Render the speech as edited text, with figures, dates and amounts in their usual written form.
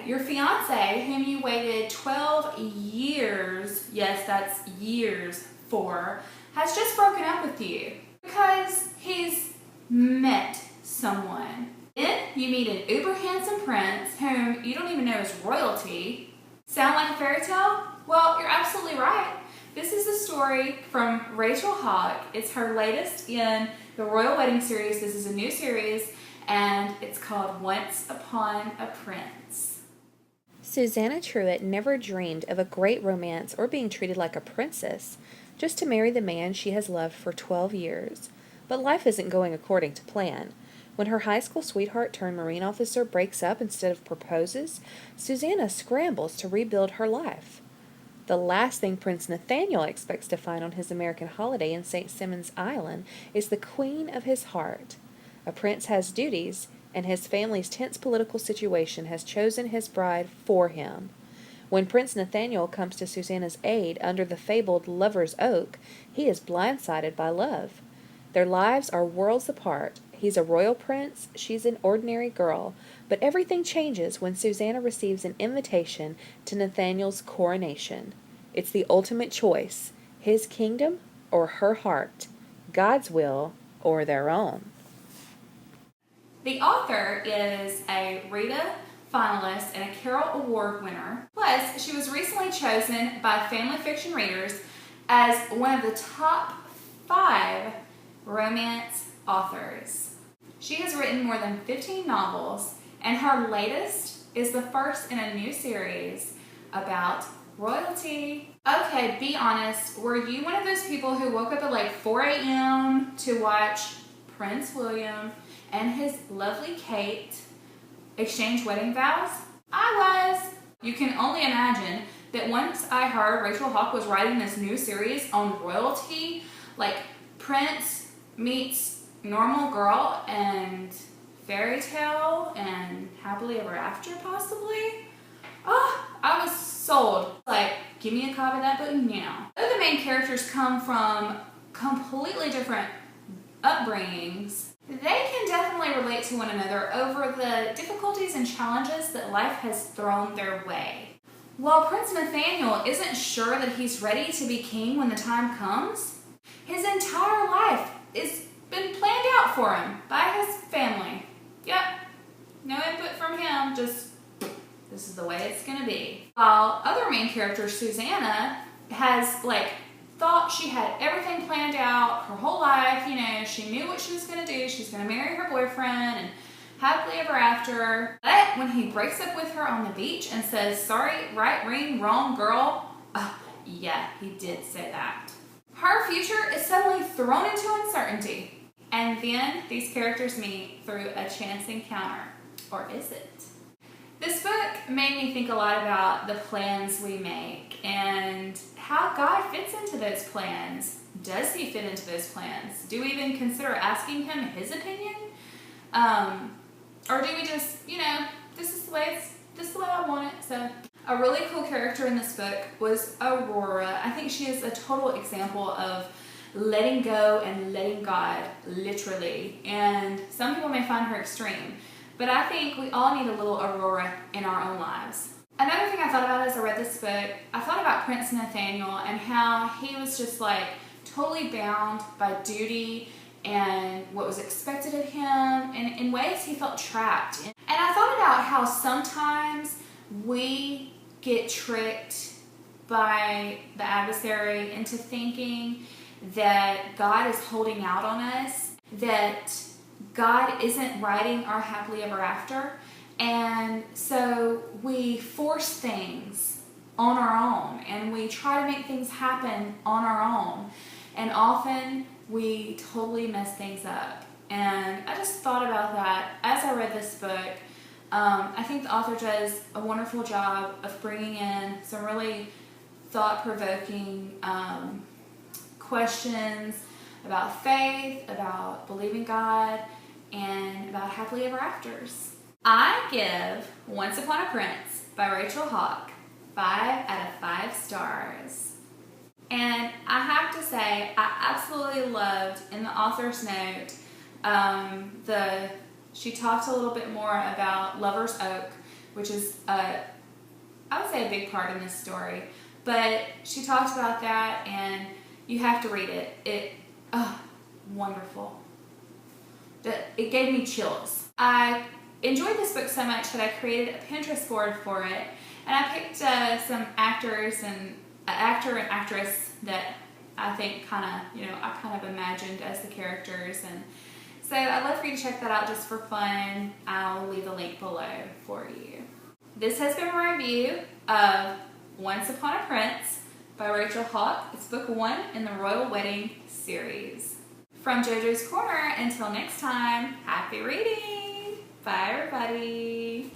your fiance, whom you waited 12 years, yes, that's years for, has just broken up with you because he's met someone. Then you meet an uber handsome prince whom you don't even know is royalty. Sound like a fairy tale? Well, you're absolutely right. This is a story from Rachel Hauck. It's her latest in the Royal Wedding series. This is a new series, and it's called Once Upon a Prince. Susanna Truitt never dreamed of a great romance or being treated like a princess, just to marry the man she has loved for 12 years. But life isn't going according to plan. When her high school sweetheart turned Marine officer breaks up instead of proposes, Susanna scrambles to rebuild her life. The last thing Prince Nathaniel expects to find on his American holiday in St. Simon's Island is the queen of his heart. A prince has duties, and his family's tense political situation has chosen his bride for him. When Prince Nathaniel comes to Susanna's aid under the fabled Lover's Oak, he is blindsided by love. Their lives are worlds apart. He's a royal prince, she's an ordinary girl, but everything changes when Susanna receives an invitation to Nathaniel's coronation. It's the ultimate choice, his kingdom or her heart, God's will or their own. The author is a Rita finalist and a Carol Award winner. Plus, she was recently chosen by Family Fiction readers as one of the top 5 romance authors. She has written more than 15 novels, and her latest is the first in a new series about royalty. Okay, be honest, were you one of those people who woke up at like 4 a.m. to watch Prince William and his lovely Kate exchange wedding vows? I was. You can only imagine that once I heard Rachel Hauck was writing this new series on royalty, like Prince meets normal girl and fairy tale and happily ever after possibly. Oh, I was sold. Like, give me a copy of that book now. Though the main characters come from completely different upbringings, they can definitely relate to one another over the difficulties and challenges that life has thrown their way. While Prince Nathaniel isn't sure that he's ready to be king when the time comes, his entire life is been planned out for him by his family. Yep, no input from him, just this is the way it's gonna be. While other main character, Susanna, has thought she had everything planned out her whole life. You know, she knew what she was gonna do. She's gonna marry her boyfriend and happily ever after. But when he breaks up with her on the beach and says, sorry, right ring, wrong girl, yeah, he did say that. Her future is suddenly thrown into uncertainty. And then these characters meet through a chance encounter. Or is it? This book made me think a lot about the plans we make and how God fits into those plans. Does he fit into those plans? Do we even consider asking him his opinion? Or do we just, this is the way I want it. So a really cool character in this book was Aurora. I think she is a total example of letting go and letting God, literally. And some people may find her extreme, but I think we all need a little Aurora in our own lives. Another thing I thought about as I read this book, I thought about Prince Nathaniel and how he was just totally bound by duty and what was expected of him, and in ways he felt trapped. And I thought about how sometimes we get tricked by the adversary into thinking that God is holding out on us, that God isn't writing our happily ever after, and so we force things on our own and we try to make things happen on our own, and often we totally mess things up. And I just thought about that as I read this book. I think the author does a wonderful job of bringing in some really thought-provoking questions about faith, about believing God, and about happily ever afters. I give Once Upon a Prince by Rachel Hauck 5 out of 5 stars. And I have to say, I absolutely loved in the author's note, she talked a little bit more about Lover's Oak, which is I would say a big part in this story. But she talked about that, and you have to read it. Wonderful. It gave me chills. I enjoyed this book so much that I created a Pinterest board for it, and I picked some actors and an actor and actress that I think I kind of imagined as the characters, and so I'd love for you to check that out just for fun. I'll leave the link below for you. This has been a review of Once Upon a Prince by Rachel Hauck. It's book 1 in the Royal Wedding series. From JoJo's Corner, until next time, happy reading! Bye everybody!